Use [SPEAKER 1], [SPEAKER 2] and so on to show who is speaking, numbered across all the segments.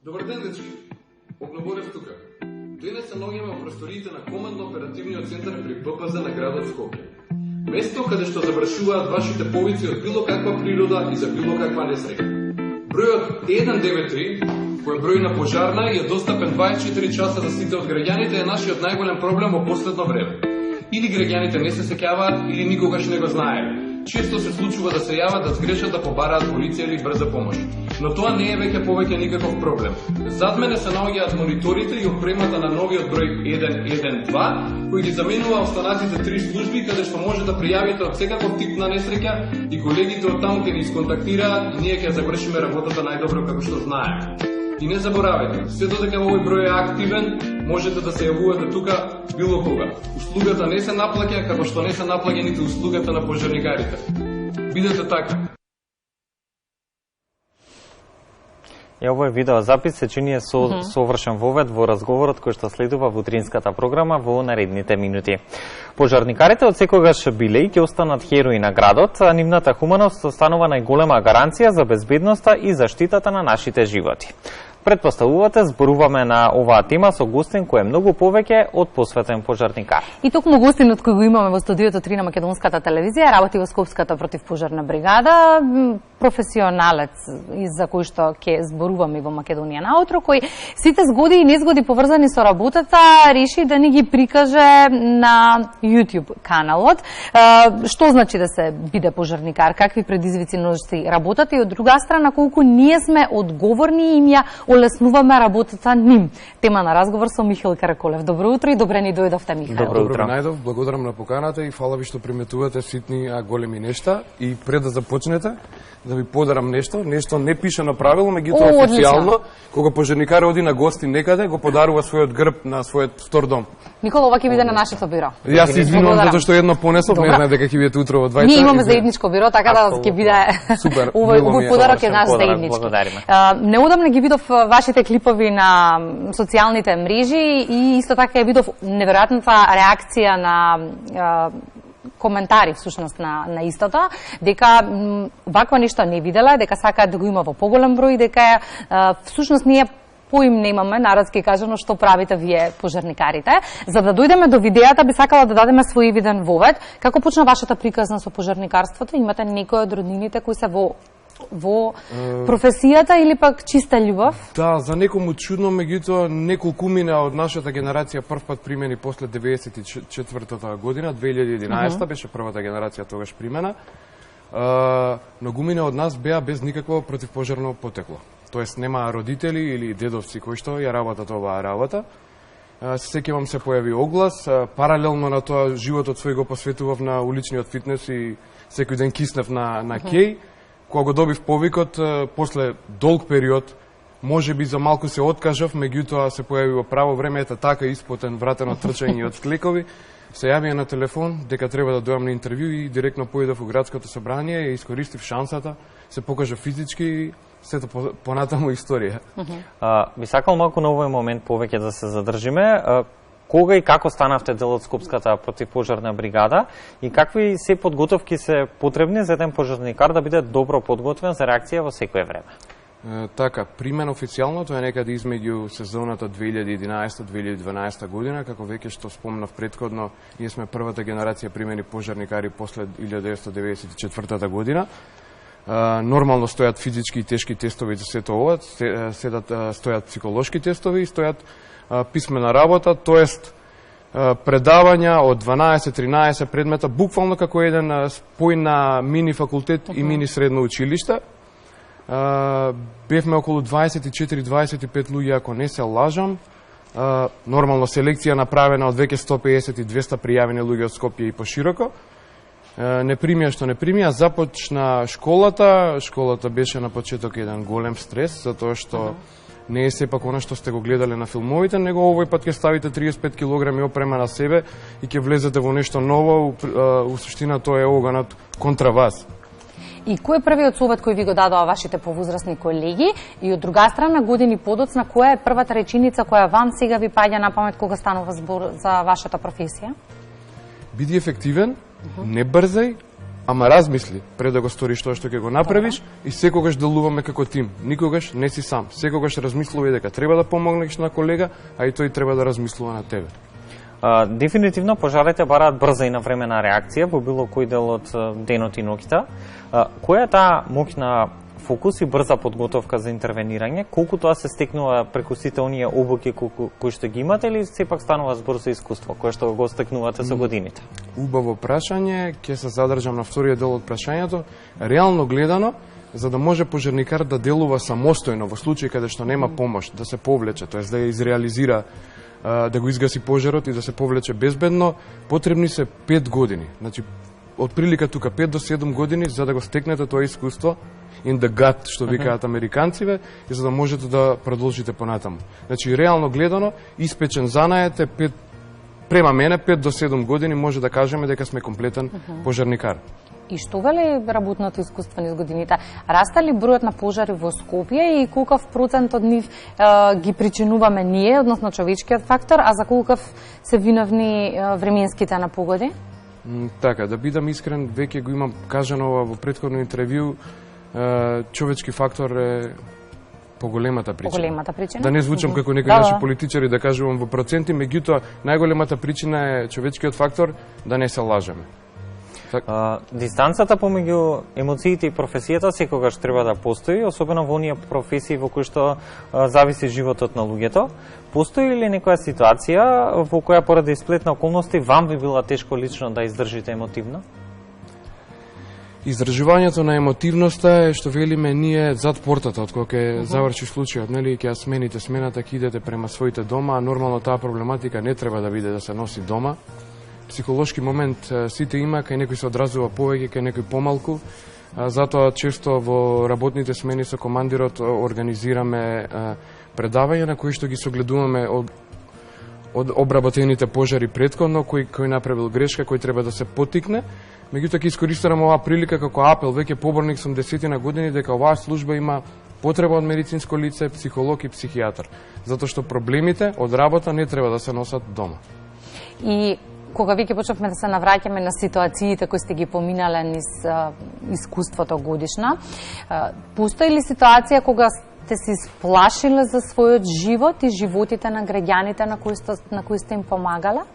[SPEAKER 1] Добар ден, дечки. Огноборев тука. Денес се наоѓаме во просториите на командно-оперативниот центар при ППЗ на градот Скопје. Место каде што завршуваат вашите повици од било каква природа и за било каква несреќа. Бројот 193, кој е број на пожарна и е достапен 24 часа за сите од граѓаните, е нашиот најголем проблем во последно време. Или граѓаните не се сеќаваат, или никогаш не го знаеле. Често се случува да се јават да сгрешат да побараат полиција или брза помош. Но тоа не е повеќе никаков проблем. Зад мене се наоѓаат мониторите и опремата на новиот број 112, кој ги заменува останатите 3 служби каде што може да пријавите од секаков тип на несреќа и колегите од таму ќе ни исконтактираат и ние ќе завршиме работата најдобро како што знаеме. И не заборавајте, се додека овој број е активен, можете да се јавувате тука било кога. Услугата не се наплаќа, како што не се наплаќа нити услугата на пожарникарите. Бидете така.
[SPEAKER 2] И овој видеозапис се чини совршен вовед во разговорот кој што следува во утринската програма во наредните минути. Пожарникарите од секогаш биле и ќе останат херои на градот, а нивната хуманост останува најголема гаранција за безбедноста и заштитата на нашите животи. Предпоставувате, зборуваме на оваа тема со гостин кој е многу повеќе од посветен пожарникар.
[SPEAKER 3] И токму гостинот кој го имаме во студиото 3 на Македонската телевизија работи во Скопската противпожарна бригада, професионалец и за кој што ќе зборуваме во Македонија наутро, кој сите згоди и незгоди поврзани со работата реши да ни ги прикаже на YouTube каналот. Што значи да се биде пожарникар, какви предизвици носи работата и од друга страна колку ние сме одговорни и им ја олеснуваме работата ним. Тема на разговор со Михаил Караколев. Добро утро и добре ни дојдовте, Михаил.
[SPEAKER 1] Добро утро. Најдов, благодарам на поканата и фала ви што приметувате ситни големи нешта. И пред да започнете, да ви подарам нешто не пише на правило, меѓутоа официјално, кога пожарникар оди на гости некаде, го подарува својот грб на својот втор дом.
[SPEAKER 3] Никола, ова ќе биде на нашето биро.
[SPEAKER 1] Јас се извинувам затоа што едно понесов, не знам дека ќе бидете утро во 20.
[SPEAKER 3] Ние имаме заедничко биро, така да ќе биде
[SPEAKER 1] супер.
[SPEAKER 3] Овој подарок е наш заеднички. Неодамна ги видов вашите клипови на социјалните мрежи и исто така ја видов неверојатната реакција на коментари всушност на истото, дека ваква нешто не видела, дека сакаат да го има во поголем број, дека всушност ние поим немаме, народски кажано, што правите вие пожарникарите. За да дојдеме до видеата, би сакала да дадеме свој виден вовед. Како почна вашата приказна со пожарникарството? Имате некои од роднините кои се во професијата или пак чиста љубов?
[SPEAKER 1] Да, за некому чудно, меѓутоа неколку мина од нашата генерација првпат примени после 94-та година, 2011 беше првата генерација тогаш примена. Многумина од нас беа без никакво противпожарно потекло. Тоест нема родители или дедовци кои што ја работат оваа работа. Се сеќавам се појави оглас, паралелно на тоа животот свој го посветував на уличниот фитнес и секој ден киснев на кеј. Кога го добив повикот, после долг период, може би за малку се откажав, меѓутоа се појави во право време, ета така испотен, вратен од трчање од склекови, се јавија на телефон дека треба да дојам на интервју и директно поидов во градското собрание и искористив шансата, се покажа физички и сето понатаму историја.
[SPEAKER 2] Би сакал малку на овој момент повеќе да се задржиме. Кога и како станавте дел од Скопската противпожарна бригада и какви се подготовки се потребни за еден пожарникар да биде добро подготвен за реакција во секое време?
[SPEAKER 1] Така, примен официјално тоа е некаде измеѓу сезоната 2011-2012 година, како веќе што спомнав претходно, ние сме првата генерација примени пожарникари после 1994 година. Нормално стојат физички и тешки тестови за сето ова, стојат психолошки тестови и стојат писмена работа, тоест предавања од 12-13 предмета, буквално како еден спој на мини факултет и мини средно училиште. Бевме околу 24-25 луѓе, ако не се лажам. Нормално селекција направена од веќе 150 и 200 пријавени луѓе од Скопје и пошироко. Не примија што не примија, започна школата беше на почеток еден голем стрес, затоа што не е сепак она што сте го гледале на филмовите, него овој пат ќе ставите 35 килограми опрема на себе и ќе влезете во нешто ново, у суштина тоа е оганот контра вас.
[SPEAKER 3] И кој е првиот совет кој ви го дадоа вашите повозрасни колеги и од друга страна години подоцна која е првата реченица која вам сега ви паѓа на памет кога станува збор за вашата професија?
[SPEAKER 1] Биди ефективен, не брзај,
[SPEAKER 4] ама размисли пред да го сториш тоа што ќе го направиш и секогаш делуваме како тим. Никогаш не си сам. Секогаш размислувај дека треба да помогнеш на колега, а и тој треба да размислува на тебе.
[SPEAKER 2] Дефинитивно пожарите бараат брза и навремена реакција во било кој дел од денот и ноќта. Која е таа моќна фокус и брза подготовка за интервенирање? Колку тоа се стекнува преку сите оние обуки кои што ги имате или сепак станува збор за искуство кое што го стекнувате со годините?
[SPEAKER 4] Убаво прашање, ќе се задржам на вториот дел од прашањето. Реално гледано, за да може пожарникар да делува самостојно во случај каде што нема помош, да се повлече, тоест да ја изреализира, да го изгаси пожарот и да се повлече безбедно, потребни се 5 години. Значи, од прилика тука 5 до 7 години за да го стекнете тоа искуство, in the gut, што викаат американциве, и за да можете да продолжите понатаму. Значи, реално гледано, испечен занаете, према мене, 5 до 7 години може да кажеме дека сме комплетен пожарникар.
[SPEAKER 3] И што вели работното искуство низ годините? Раста ли бројот на пожари во Скопје и колкав процент од нив ги причинуваме ние, односно човечкиот фактор, а за колкав се виновни временските напогоди?
[SPEAKER 4] Така, да бидам искрен, веќе го имам кажано во претходно интервју, човечки фактор е поголемата причина. Да не звучам како некои наши политичари да кажувам во проценти, меѓутоа најголемата причина е човечкиот фактор, да не се лажеме.
[SPEAKER 2] Дистанцата помеѓу емоциите и професијата секогаш треба да постои, особено во оние професии во кои што зависи животот на луѓето. Постои ли некоја ситуација во која поради сплет на околности вам би било тешко лично да издржите емотивно?
[SPEAKER 4] Издржувањето на емотивноста е што велиме ние зад портата, од кога ќе заврши случајот, нели, ќе смените смената, ќе идете према своите дома, а нормално таа проблематика не треба да биде да се носи дома. Психолошки момент сите има, кај некој се одразува повеќе, кај некој помалку. Затоа често во работните смени со командирот организираме предавања на кои што ги согледуваме од обработените пожари претходно, кој направил грешка, кој треба да се потикне. Меѓутоа ќе искористирам оваа прилика како апел, веќе поборник сум 10 години дека оваа служба има потреба од медицинско лице, психолог и психијатар, затоа што проблемите од работа не треба да се носат дома.
[SPEAKER 3] И кога веќе почнавме да се навраќаме на ситуациите кои сте ги поминале низ искуството годишно, постои ли ситуација кога сте се исплашиле за својот живот и животите на граѓаните на кои сте им помагале?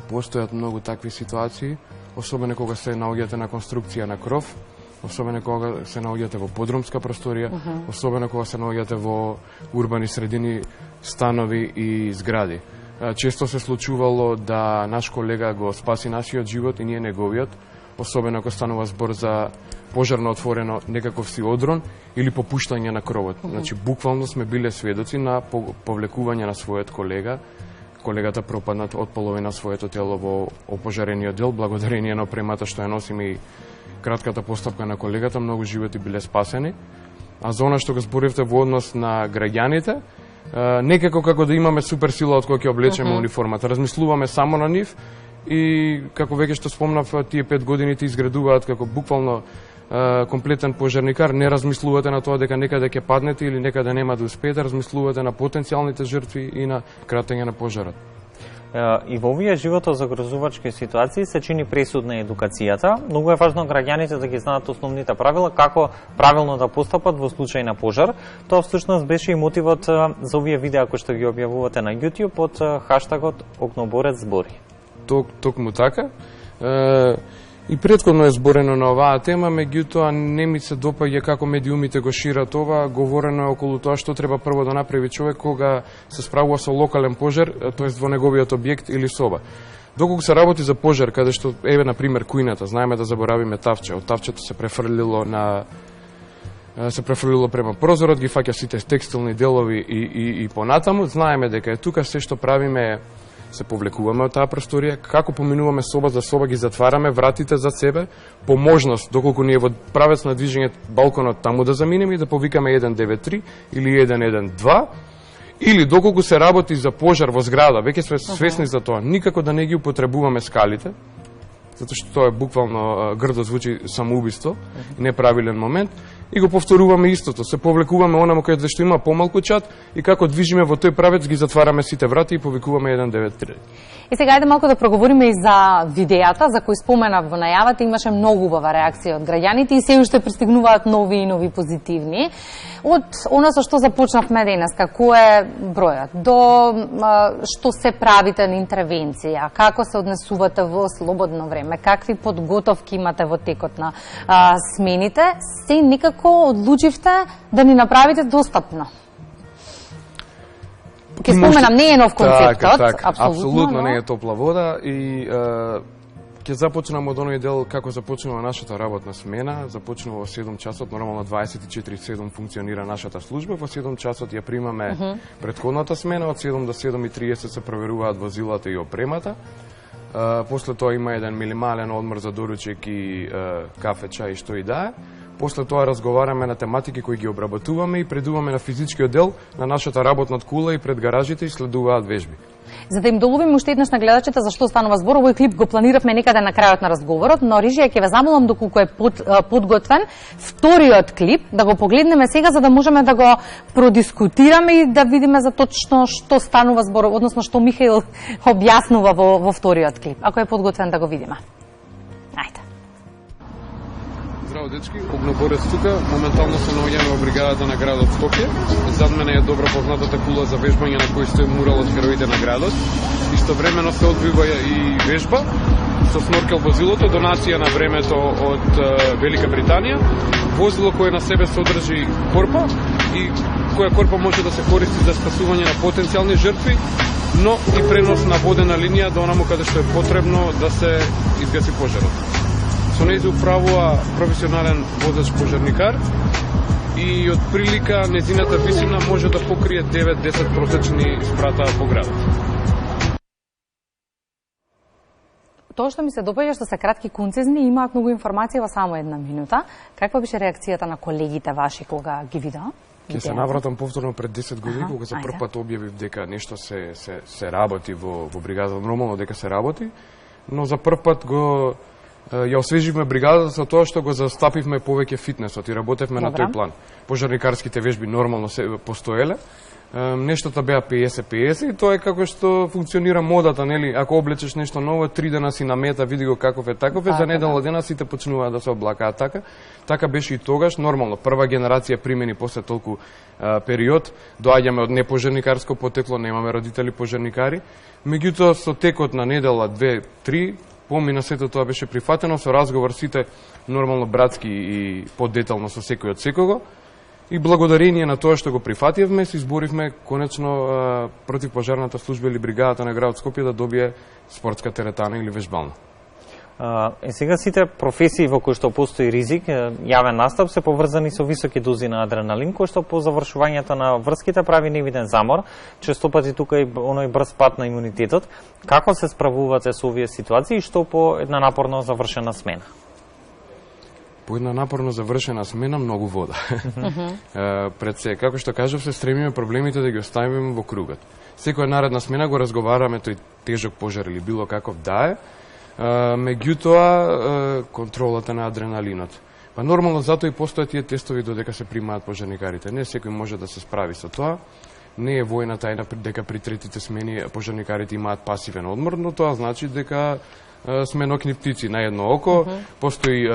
[SPEAKER 4] Постојат многу такви ситуации, особено кога се наоѓате на конструкција на кров, особено кога се наоѓате во подромска просторија, особено кога се наоѓате во урбани средини, станови и згради. Често се случувало да наш колега го спаси нашиот живот и ние неговиот, особено ако станува збор за пожарно отворено некаков си одрон или попуштање на кровот. Значи, буквално сме биле сведоци на повлекување на својот колега. Колегата пропаднат од половина своето тело во опожарениот дел, благодарение на опремата што ја носиме и кратката постапка на колегата, многу животи биле спасени. А за она што го зборивте во однос на граѓаните, некако како да имаме суперсила од која ќе облечеме униформата. Размислуваме само на нив и, како веќе што спомнав, тие 5 години ти изградуваат како буквално комплетен пожарникар. Не размислувате на тоа дека некаде ќе паднете или некаде нема да успеете, размислувате на потенцијалните жртви и на кратење на пожарот.
[SPEAKER 2] И во овие животозагрозувачки ситуации се чини пресудна едукацијата. Многу е важно граѓаните да ги знаат основните правила како правилно да постапат во случај на пожар. Тоа всушност беше и мотивот за овие видеа кои што ги објавувате на YouTube под хаштагот Огноборец збори.
[SPEAKER 4] Токму така. И претходно е зборено на оваа тема, меѓутоа не ми се допаѓа како медиумите го шират ова. Говорено е околу тоа што треба прво да направи човек кога се справува со локален пожар, тоест во неговиот објект или соба. Доколку се работи за пожар, каде што, еве, на пример, кујната, знаеме да заборавиме тавче, од тавчето се префрлило према прозорот, ги фаќа сите текстилни делови и понатаму, знаеме дека е тука се што правиме се повлекуваме од таа просторија, како поминуваме соба за соба, ги затвараме вратите за себе, по можност, доколку ни е во правец на движење балконот, таму да заминеме и да повикаме 193 или 112, или доколку се работи за пожар во зграда, веќе сме свесни за тоа, никако да не ги употребуваме скалите, затоа што тоа е буквално грдо звучи самоубиство и неправилен момент, и го повторуваме истото. Се повлекуваме онаму каде што има помалку чат и како движиме во тој правец ги затвараме сите врати и повикуваме 193.
[SPEAKER 3] И сега ајде малку да проговориме и за видеата, за кои споменав во најавата, имаше многу убава реакција од граѓаните и се уште пристигнуваат нови и нови позитивни. Од она со што започнавме денеска, кој е бројот, до што се правите на интервенција, како се однесувате во слободно време, какви подготовки имате во текот на смените, се некако одлучивте да ни направите достапно. Ке споменам, не е нов концептот,
[SPEAKER 4] апсолутно не е топла вода и ќе започнам од оној дел како започнува нашата работна смена. Започнува во 7 часот, нормално 24/7 функционира нашата служба. Во 7 часот ја примаме претходната смена, од 7 до 7:30 се проверуваат возилата и опремата. После тоа има еден минимален одмор за доручек и кафе, чај и што и да е. После тоа разговараме на тематики кои ги обработуваме и предуваме на физичкиот дел на нашата работна кула и пред гаражите и следуваат вежби.
[SPEAKER 3] За да им доловиме уште еднаш на гледачите за што станува збор, овој клип го планиравме некаде на крајот на разговорот, но Рижија ќе ве замолам доколку е подготвен вториот клип, да го погледнеме сега за да можеме да го продискутираме и да видиме за точно што станува збор, односно што Михаил објаснува во вториот клип. Ако е подготвен да го видиме. Ајде.
[SPEAKER 4] Здраво, дечки, Огноборец тука. Моментално се наоѓаме во бригадата на градот Скопје. Зад мене е добро познатата кула за вежбање на кој стои мурал од героите на градот. Истовремено се одвива и вежба со сноркел возилото, донација на времето од Велика Британија. Возило кое на себе содржи корпа и која корпа може да се користи за спасување на потенцијални жртви, но и пренос на водена линија до онаму каде што е потребно да се изгаси пожарот. Со нејзе управува професионален возач пожарникар и од прилика незината висина може да покрие 9-10 протечни спрата по градот.
[SPEAKER 3] Тоа што ми се допаѓа што се кратки, концизни и имаат многу информација во само една минута. Каква беше реакцијата на колегите ваши кога ги видеа?
[SPEAKER 4] Ќе се навратам повторно пред 10 години кога за прв пат објавив дека нешто се работи во бригадата, нормално дека се работи, но за прв пат го ја освеживме бригадата со тоа што го застапивме повеќе фитнесот и работевме на тој план. Пожарникарските вежби нормално се постоеле. Нештата беа 50-50 и тоа е како што функционира модата, нели? Ако облечеш нешто ново, 3 дена си на мета, види го каков е, за недела дена сите почнуваат да се облакаат така. Така беше и тогаш, нормално. Прва генерација примени после толку период, доаѓаме од непожарникарско потекло, немаме родители пожарникари. Меѓутоа со текот на недела 2-3 помина сето тоа беше прифатено со разговор сите нормално братски и подетално со секој од секого. И благодарение на тоа што го прифативме, се изборивме конечно противпожарната служба или бригадата на градот Скопје да добие спортска теретана или вежбална.
[SPEAKER 2] Сега сите професии во кои што постои ризик, јавен настап, се поврзани со високи дози на адреналин, кој што по завршувањето на врските прави невиден замор, често пати тука и оној брз пат на имунитетот. Како се справувате со овие ситуации и што по една напорно завршена смена?
[SPEAKER 4] По една напорно завршена смена многу вода. Пред се, како што кажав, се стремиме проблемите да ги оставиме во кругот. Секоја наредна смена го разговараме тој тежок пожар или било каков да е, меѓутоа контролата на адреналинот. Па нормално затоа и постојат тие тестови додека се примаат пожарникарите. Не секој може да се справи со тоа. Не е војна тајна дека при третите смени пожарникарите имаат пасивен одмор, но тоа значи дека сме нокни птици на едно око. Постои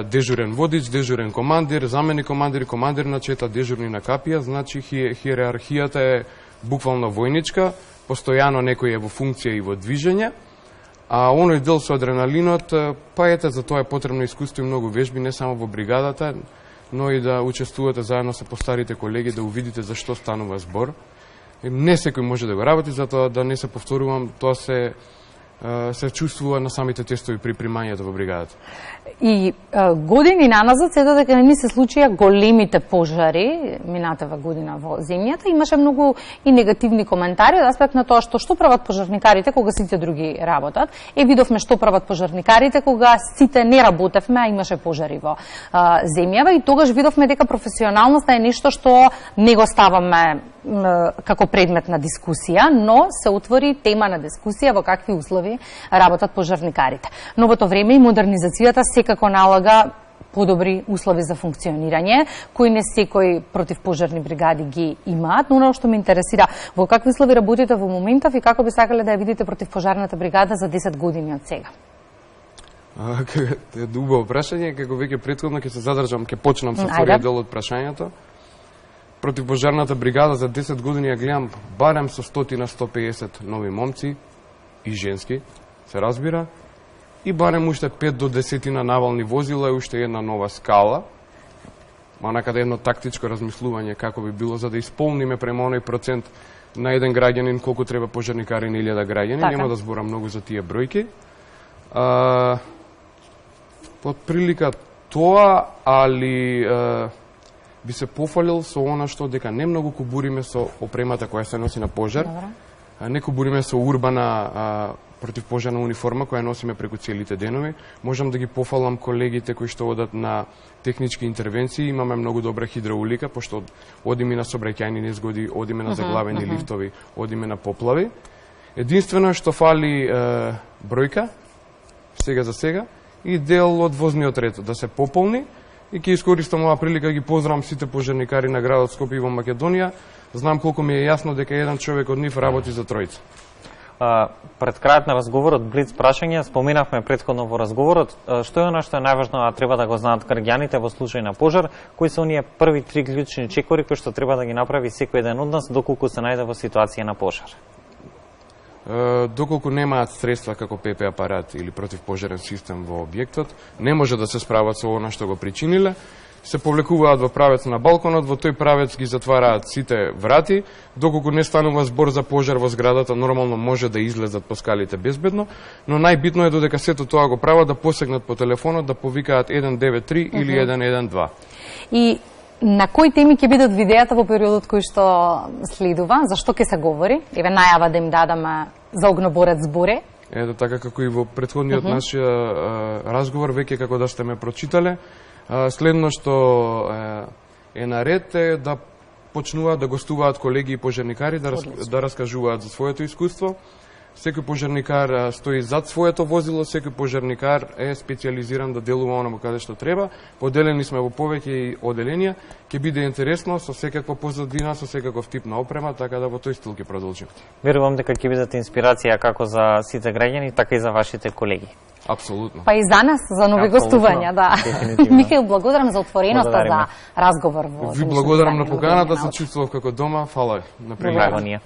[SPEAKER 4] дежурен водич, дежурен командир, заменик командир, командир на чета, дежурни на капија, значи хиерархијата е буквално војничка, постојано некој е во функција и во движење, а оној дел со адреналинот, па ете, за тоа е потребно искуство и многу вежби, не само во бригадата, но и да учествувате заедно со постарите колеги, да увидите за што станува збор. Не секој може да го работи, затоа да не се повторувам, тоа се чувствува на самите тестови при примањето во бригадата.
[SPEAKER 3] И години наназад се дека не ни се случија големите пожари минатава година во земјата, имаше многу и негативни коментари од аспект на тоа што прават пожарникарите кога сите други работат. Видовме што прават пожарникарите кога сите не работевме, а имаше пожари во земјава и тогаш видовме дека професионалноста е нешто што не го ставаме како предмет на дискусија, но се отвори тема на дискусија во какви услови работат пожарникарите. Новото време и модернизацијата секако налага подобри услови за функционирање, кои не секој противпожарни бригади ги имаат, но оно што ме интересира, во какви услови работите во моментов и како би сакале да ја видите противпожарната бригада за 10 години од сега?
[SPEAKER 4] Е убаво прашање, како веќе претходно ќе се задржам, ќе почнам со вториот дел од прашањето. Противпожарната бригада за 10 години ја гледам барем со 100-150 нови момци и женски, се разбира, и барем уште 5 до 10 навални возила и уште една нова скала, накаде едно тактичко размислување како би било за да исполниме према оној процент на еден граѓанин колку треба пожарникари на 1000 граѓани.
[SPEAKER 3] Така.
[SPEAKER 4] Нема да зборам многу за тие бројки. Под прилика тоа, али би се пофалил со она што дека не многу кубуриме со опремата која се носи на пожар. Не кубуриме со урбана противпожарна униформа која носиме преку целите денови. Можам да ги пофалам колегите кои што одат на технички интервенции. Имаме многу добра хидроулика, пошто одиме на сообраќајни незгоди, одиме на заглавени лифтови, одиме на поплави. Единствено што фали бројка, сега за сега, и дел од возниот ред да се пополни. И ќе искористам оваа прилика да ги поздравам сите пожарникари на градот Скопје и во Македонија. Знам колку ми е јасно дека еден човек од нив работи за тројца.
[SPEAKER 2] Пред крајот на разговорот, блиц прашање, споменавме претходно во разговорот, што е она што е најважно, а треба да го знаат граѓаните во случај на пожар, кои се оние први 3 клучни чекори кои што треба да ги направи секој еден од нас доколку се најде во ситуација на пожар?
[SPEAKER 4] Доколку немаат средства како ПП апарат или противпожарен систем во објектот, не може да се справат со она што го причиниле, се повлекуваат во правец на балконот, во тој правец ги затвараат сите врати, доколку не станува збор за пожар во зградата, нормално може да излезат по скалите безбедно, но најбитно е додека сето тоа го прават да посегнат по телефонот, да повикаат 193 или 112.
[SPEAKER 3] И на кои теми ќе бидат видеата во периодот кој што следува? За што ќе се говори? Еве најава да им дадаме за огнеборец Боре.
[SPEAKER 4] Ето така како и во претходниот наш разговор, веќе како да сте ме прочитале, следно што е наред е да почнуваат да гостуваат колеги и пожарникари да раскажуваат за своето искуство. Секој пожарникар стои зад своето возило, секој пожарникар е специализиран да делува оно каде што треба. Поделени сме во повеќе оделенија, ќе биде интересно со секаква позадина, со секаков тип на опрема, така да во тој стил ќе продолжиме.
[SPEAKER 2] Верувам дека ќе бидат инспирација како за сите граѓани, така и за вашите колеги.
[SPEAKER 4] Апсолутно.
[SPEAKER 3] Па и за нас, за нови гостувања, да. Михаил, благодарам за отвореноста, за разговор.
[SPEAKER 4] Ви благодарам на поканата, се чувствував како дома, фала на приликата.